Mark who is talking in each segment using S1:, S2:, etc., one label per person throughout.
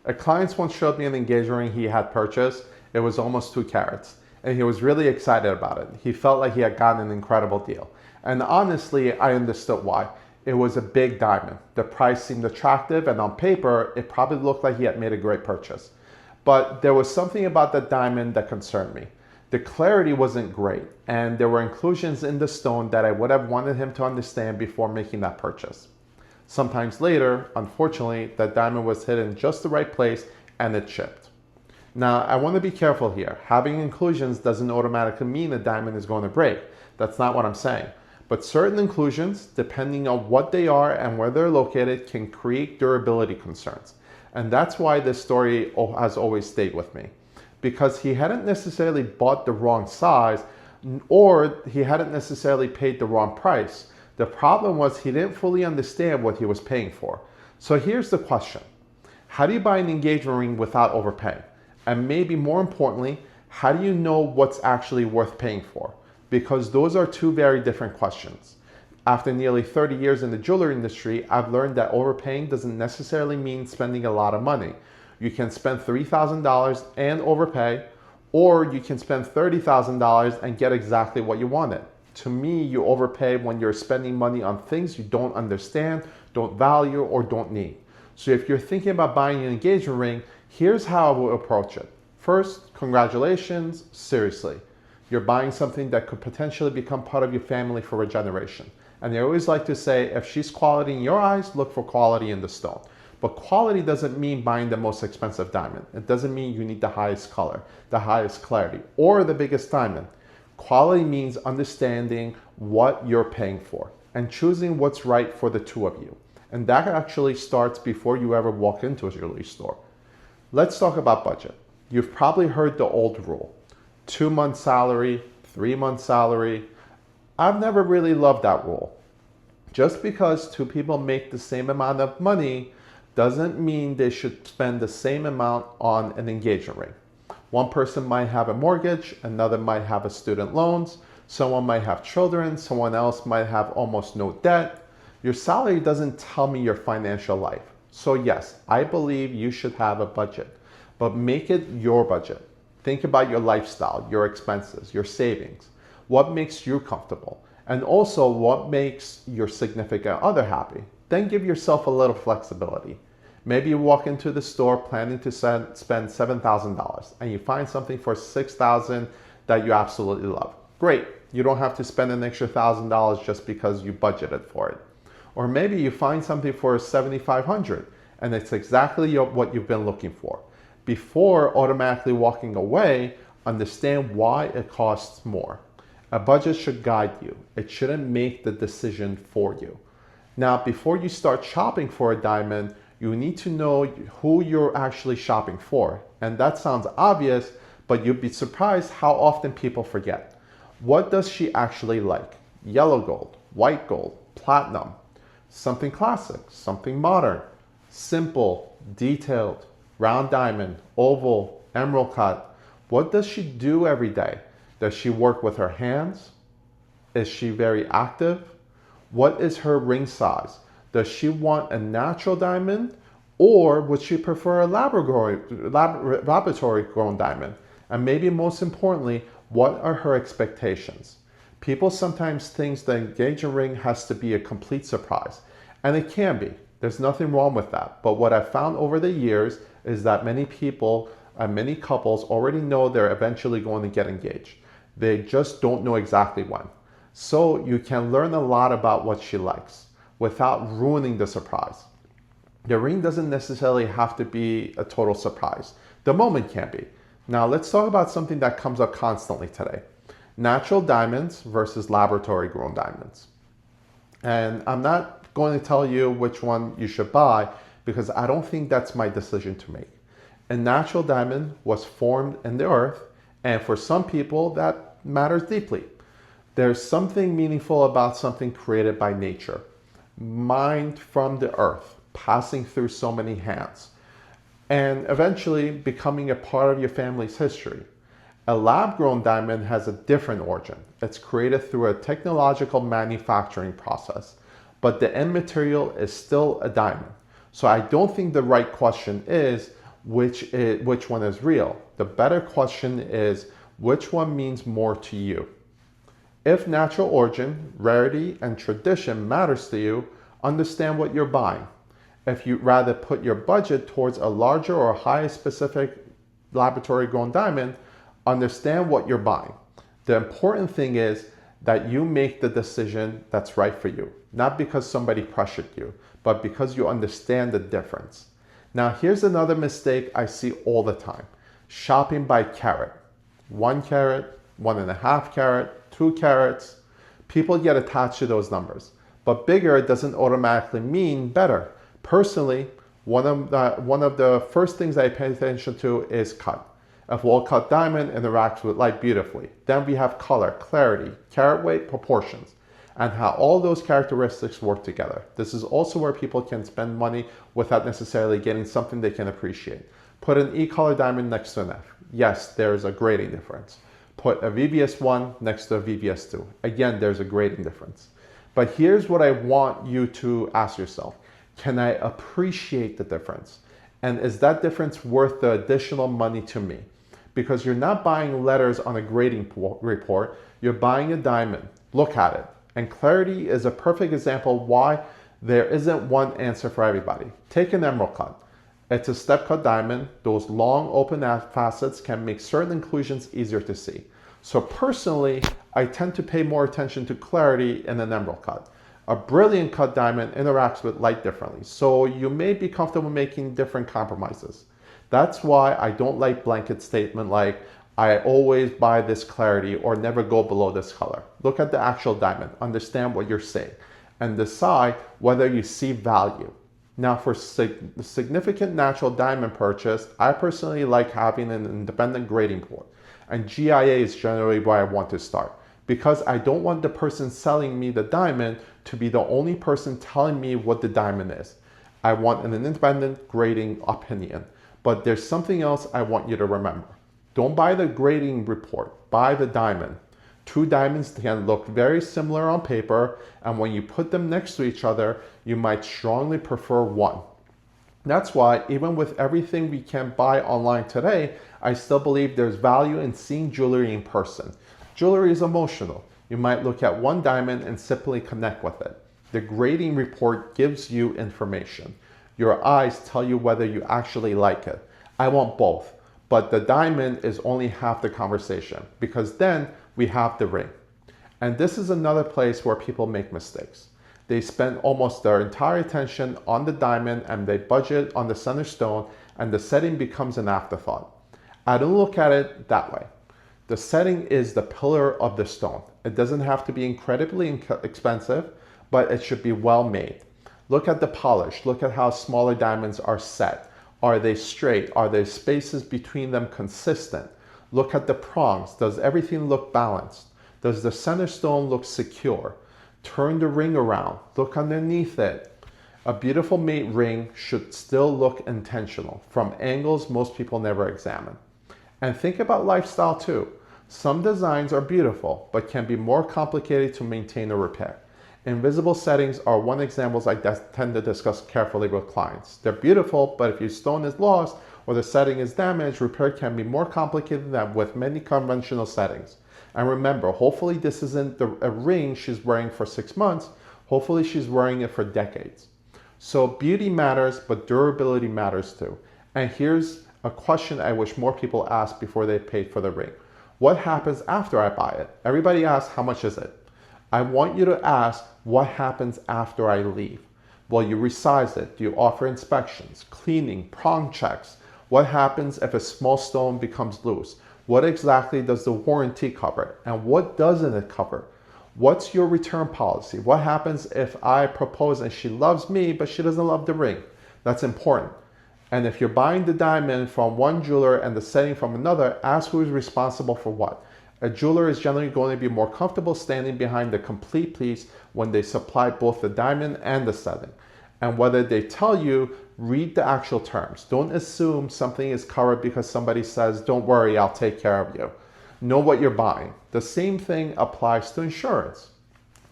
S1: A client once showed me an engagement ring he had purchased. It was almost 2 carats, and he was really excited about it. He felt like he had gotten an incredible deal. And honestly, I understood why. It was a big diamond. The price seemed attractive, and on paper, it probably looked like he had made a great purchase. But there was something about the diamond that concerned me. The clarity wasn't great, and there were inclusions in the stone that I would have wanted him to understand before making that purchase. Sometimes later, unfortunately, that diamond was hit in just the right place and it chipped. Now, I want to be careful here. Having inclusions doesn't automatically mean a diamond is going to break. That's not what I'm saying. But certain inclusions, depending on what they are and where they're located, can create durability concerns. And that's why this story has always stayed with me. Because he hadn't necessarily bought the wrong size, or he hadn't necessarily paid the wrong price. The problem was he didn't fully understand what he was paying for. So here's the question. How do you buy an engagement ring without overpaying? And maybe more importantly, how do you know what's actually worth paying for? Because those are two very different questions. After nearly 30 years in the jewelry industry, I've learned that overpaying doesn't necessarily mean spending a lot of money. You can spend $3,000 and overpay, or you can spend $30,000 and get exactly what you wanted. To me, you overpay when you're spending money on things you don't understand, don't value, or don't need. So if you're thinking about buying an engagement ring, here's how I will approach it. First, congratulations, seriously. You're buying something that could potentially become part of your family for a generation. And I always like to say, if she's quality in your eyes, look for quality in the stone. But quality doesn't mean buying the most expensive diamond. It doesn't mean you need the highest color, the highest clarity, or the biggest diamond. Quality means understanding what you're paying for and choosing what's right for the two of you. And that actually starts before you ever walk into a jewelry store. Let's talk about budget. You've probably heard the old rule. 2 months salary, 3 months salary. I've never really loved that rule. Just because two people make the same amount of money doesn't mean they should spend the same amount on an engagement ring. One person might have a mortgage, another might have a student loans, someone might have children, someone else might have almost no debt. Your salary doesn't tell me your financial life. So yes, I believe you should have a budget, but make it your budget. Think about your lifestyle, your expenses, your savings. What makes you comfortable? And also what makes your significant other happy? Then give yourself a little flexibility. Maybe you walk into the store planning to spend $7,000 and you find something for $6,000 that you absolutely love. Great, you don't have to spend an extra $1,000 just because you budgeted for it. Or maybe you find something for $7,500 and it's exactly what you've been looking for. Before automatically walking away, understand why it costs more. A budget should guide you. It shouldn't make the decision for you. Now, before you start shopping for a diamond, you need to know who you're actually shopping for. And that sounds obvious, but you'd be surprised how often people forget. What does she actually like? Yellow gold, white gold, platinum, something classic, something modern, simple, detailed, round diamond, oval, emerald cut. What does she do every day? Does she work with her hands? Is she very active? What is her ring size? Does she want a natural diamond, or would she prefer a laboratory grown diamond? And maybe most importantly, what are her expectations? People sometimes think the engagement ring has to be a complete surprise, and it can be. There's nothing wrong with that. But what I've found over the years is that many people and many couples already know they're eventually going to get engaged. They just don't know exactly when. So you can learn a lot about what she likes without ruining the surprise. The ring doesn't necessarily have to be a total surprise. The moment can be. Now let's talk about something that comes up constantly today. Natural diamonds versus laboratory grown diamonds. And I'm not going to tell you which one you should buy because I don't think that's my decision to make. A natural diamond was formed in the earth, and for some people that matters deeply. There's something meaningful about something created by nature, mined from the earth, passing through so many hands, and eventually becoming a part of your family's history. A lab-grown diamond has a different origin. It's created through a technological manufacturing process, but the end material is still a diamond. So I don't think the right question is, which one is real. The better question is, which one means more to you? If natural origin, rarity, and tradition matters to you, understand what you're buying. If you'd rather put your budget towards a larger or higher specific laboratory grown diamond, understand what you're buying. The important thing is that you make the decision that's right for you, not because somebody pressured you, but because you understand the difference. Now, here's another mistake I see all the time: shopping by carat. 1 carat, 1.5 carat, 2 carats. People get attached to those numbers, but bigger doesn't automatically mean better. Personally, one of the first things I pay attention to is cut. A well-cut diamond interacts with light beautifully. Then we have color, clarity, carat weight, proportions, and how all those characteristics work together. This is also where people can spend money without necessarily getting something they can appreciate. Put an E-color diamond next to an F. Yes, there's a grading difference. Put a VVS1 next to a VVS2. Again, there's a grading difference. But here's what I want you to ask yourself. Can I appreciate the difference? And is that difference worth the additional money to me? Because you're not buying letters on a grading report, you're buying a diamond. Look at it. And clarity is a perfect example why there isn't one answer for everybody. Take an emerald cut. It's a step cut diamond. Those long open facets can make certain inclusions easier to see. So personally, I tend to pay more attention to clarity in an emerald cut. A brilliant cut diamond interacts with light differently, so you may be comfortable making different compromises. That's why I don't like blanket statement like, I always buy this clarity or never go below this color. Look at the actual diamond, understand what you're saying, and decide whether you see value. Now, for significant natural diamond purchase, I personally like having an independent grading board, and GIA is generally where I want to start, because I don't want the person selling me the diamond to be the only person telling me what the diamond is. I want an independent grading opinion. But there's something else I want you to remember. Don't buy the grading report, buy the diamond. 2 diamonds can look very similar on paper, and when you put them next to each other, you might strongly prefer one. That's why even with everything we can buy online today, I still believe there's value in seeing jewelry in person. Jewelry is emotional. You might look at one diamond and simply connect with it. The grading report gives you information. Your eyes tell you whether you actually like it. I want both, but the diamond is only half the conversation, because then we have the ring. And this is another place where people make mistakes. They spend almost their entire attention on the diamond and they budget on the center stone, and the setting becomes an afterthought. I don't look at it that way. The setting is the pillar of the stone. It doesn't have to be incredibly expensive, but it should be well made. Look at the polish. Look at how smaller diamonds are set. Are they straight? Are there spaces between them consistent? Look at the prongs. Does everything look balanced? Does the center stone look secure? Turn the ring around. Look underneath it. A beautiful made ring should still look intentional from angles most people never examine. And think about lifestyle too. Some designs are beautiful, but can be more complicated to maintain or repair. Invisible settings are one example I tend to discuss carefully with clients. They're beautiful, but if your stone is lost or the setting is damaged, repair can be more complicated than with many conventional settings. And remember, hopefully this isn't a ring she's wearing for 6 months. Hopefully she's wearing it for decades. So beauty matters, but durability matters too. And here's a question I wish more people ask before they pay for the ring. What happens after I buy it? Everybody asks, how much is it? I want you to ask, what happens after I leave? Will you resize it? Do you offer inspections, cleaning, prong checks? What happens if a small stone becomes loose? What exactly does the warranty cover? And what doesn't it cover? What's your return policy? What happens if I propose and she loves me, but she doesn't love the ring? That's important. And if you're buying the diamond from one jeweler and the setting from another, ask who is responsible for what. A jeweler is generally going to be more comfortable standing behind the complete piece when they supply both the diamond and the setting. And whether they tell you, read the actual terms. Don't assume something is covered because somebody says, don't worry, I'll take care of you. Know what you're buying. The same thing applies to insurance.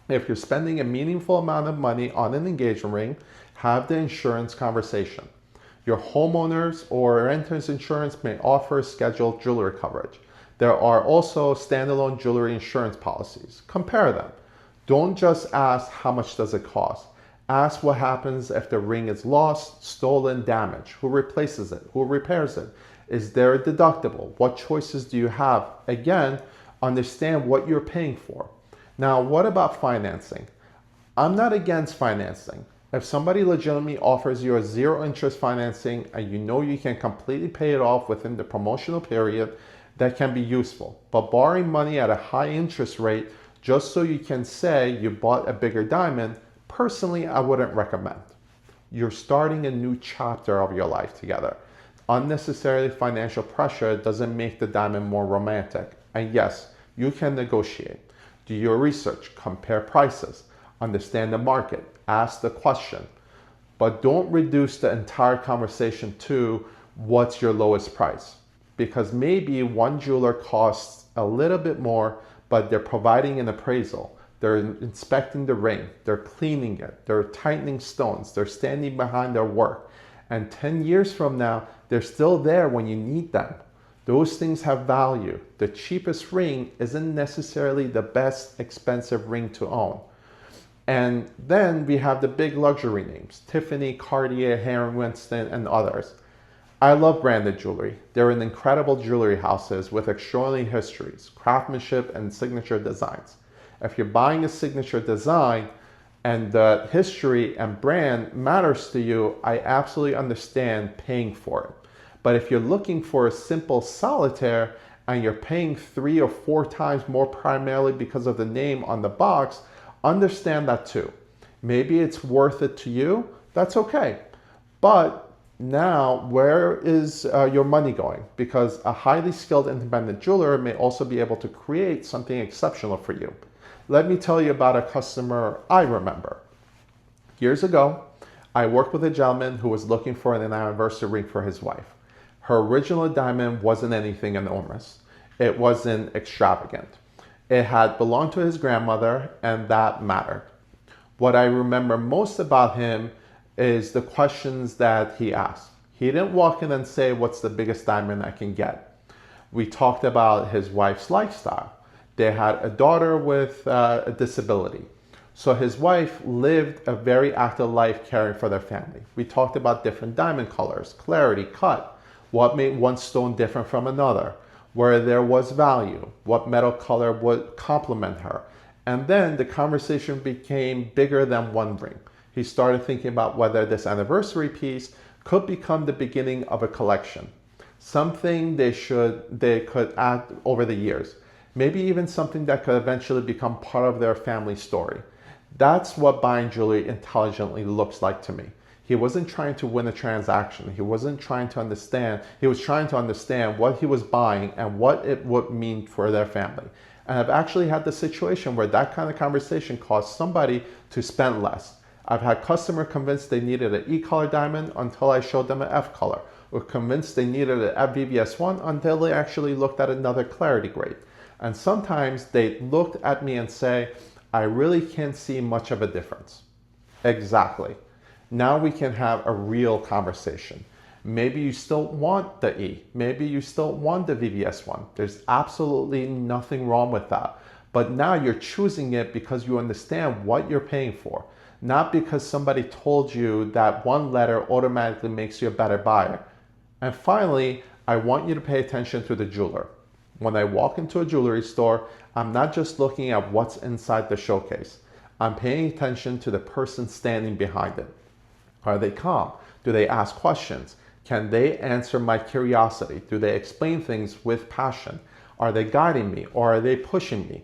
S1: If you're spending a meaningful amount of money on an engagement ring, have the insurance conversation. Your homeowners or renters insurance may offer scheduled jewelry coverage. There are also standalone jewelry insurance policies. Compare them. Don't just ask how much does it cost. Ask what happens if the ring is lost, stolen, damaged. Who replaces it? Who repairs it? Is there a deductible? What choices do you have? Again, understand what you're paying for. Now, what about financing? I'm not against financing. If somebody legitimately offers you a zero interest financing and you know you can completely pay it off within the promotional period, that can be useful. But borrowing money at a high interest rate just so you can say you bought a bigger diamond, personally, I wouldn't recommend. You're starting a new chapter of your life together. Unnecessarily financial pressure doesn't make the diamond more romantic. And yes, you can negotiate. Do your research, compare prices, understand the market, ask the question. But don't reduce the entire conversation to what's your lowest price. Because maybe one jeweler costs a little bit more, but they're providing an appraisal. They're inspecting the ring, they're cleaning it, they're tightening stones, they're standing behind their work. And 10 years from now, they're still there when you need them. Those things have value. The cheapest ring isn't necessarily the best expensive ring to own. And then we have the big luxury names, Tiffany, Cartier, Harry Winston, and others. I love branded jewelry. They're in incredible jewelry houses with extraordinary histories, craftsmanship, and signature designs. If you're buying a signature design and the history and brand matters to you, I absolutely understand paying for it. But if you're looking for a simple solitaire and you're paying 3 or 4 times more primarily because of the name on the box, understand that too. Maybe it's worth it to you, that's okay. But now, where is your money going? Because a highly skilled independent jeweler may also be able to create something exceptional for you. Let me tell you about a customer I remember. Years ago, I worked with a gentleman who was looking for an anniversary ring for his wife. Her original diamond wasn't anything enormous. It wasn't extravagant. It had belonged to his grandmother, and that mattered. What I remember most about him is the questions that he asked. He didn't walk in and say, "What's the biggest diamond I can get?" We talked about his wife's lifestyle. They had a daughter with a disability. So his wife lived a very active life caring for their family. We talked about different diamond colors, clarity, cut, what made one stone different from another, where there was value, what metal color would complement her. And then the conversation became bigger than one ring. He started thinking about whether this anniversary piece could become the beginning of a collection, something they could add over the years, maybe even something that could eventually become part of their family story. That's what buying jewelry intelligently looks like to me. He wasn't trying to win a transaction. He was trying to understand what he was buying and what it would mean for their family. And I've actually had the situation where that kind of conversation caused somebody to spend less. I've had customer convinced they needed an E-color diamond until I showed them an F color, or convinced they needed an FVVS1 until they actually looked at another clarity grade. And sometimes they looked at me and say, "I really can't see much of a difference." Exactly. Now we can have a real conversation. Maybe you still want the E. Maybe you still want the VVS1. There's absolutely nothing wrong with that. But now you're choosing it because you understand what you're paying for, not because somebody told you that one letter automatically makes you a better buyer. And finally, I want you to pay attention to the jeweler. When I walk into a jewelry store, I'm not just looking at what's inside the showcase. I'm paying attention to the person standing behind it. Are they calm? Do they ask questions? Can they answer my curiosity? Do they explain things with passion? Are they guiding me or are they pushing me?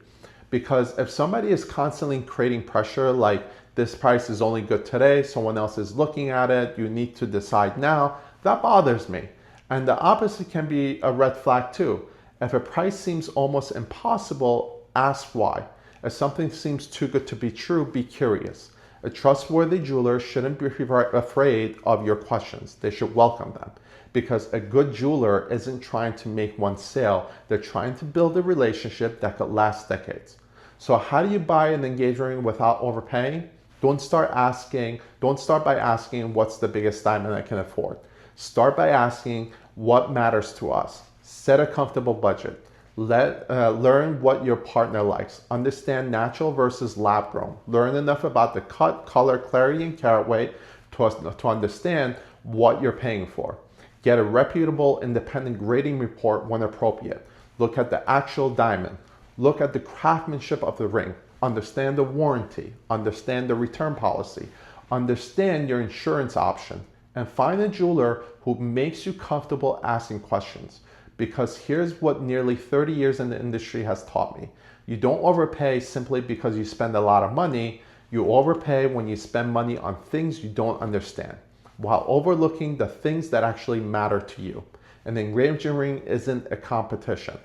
S1: Because if somebody is constantly creating pressure like this price is only good today, someone else is looking at it, you need to decide now, that bothers me. And the opposite can be a red flag too. If a price seems almost impossible, ask why. If something seems too good to be true, be curious. A trustworthy jeweler shouldn't be afraid of your questions. They should welcome them. Because a good jeweler isn't trying to make one sale. They're trying to build a relationship that could last decades. So how do you buy an engagement ring without overpaying? Don't start by asking what's the biggest diamond I can afford. Start by asking what matters to us. Set a comfortable budget. Learn what your partner likes. Understand natural versus lab grown. Learn enough about the cut, color, clarity, and carat weight to understand what you're paying for. Get a reputable independent grading report when appropriate. Look at the actual diamond. Look at the craftsmanship of the ring. Understand the warranty. Understand the return policy. Understand your insurance option. And find a jeweler who makes you comfortable asking questions. Because here's what nearly 30 years in the industry has taught me. You don't overpay simply because you spend a lot of money. You overpay when you spend money on things you don't understand, while overlooking the things that actually matter to you. And engaging isn't a competition.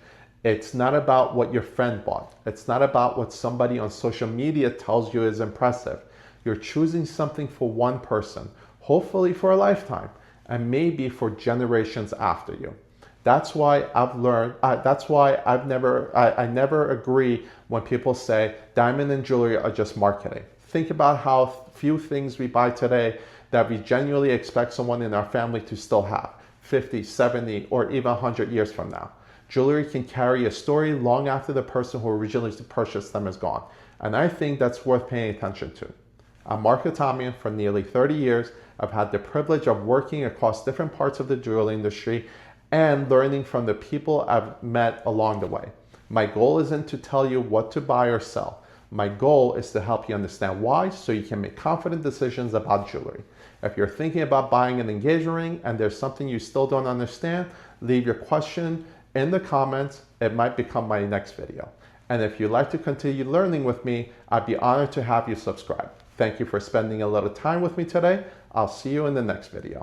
S1: It's not about what your friend bought. It's not about what somebody on social media tells you is impressive. You're choosing something for one person, hopefully for a lifetime, and maybe for generations after you. That's why I've learned, I never agree when people say diamond and jewelry are just marketing. Think about how few things we buy today that we genuinely expect someone in our family to still have 50, 70, or even 100 years from now. Jewelry can carry a story long after the person who originally purchased them is gone. And I think that's worth paying attention to. I'm Mark Hatamian. For nearly 30 years, I've had the privilege of working across different parts of the jewelry industry and learning from the people I've met along the way. My goal isn't to tell you what to buy or sell. My goal is to help you understand why so you can make confident decisions about jewelry. If you're thinking about buying an engagement ring and there's something you still don't understand, leave your question in the comments. It might become my next video. And if you'd like to continue learning with me, I'd be honored to have you subscribe. Thank you for spending a little time with me today. I'll see you in the next video.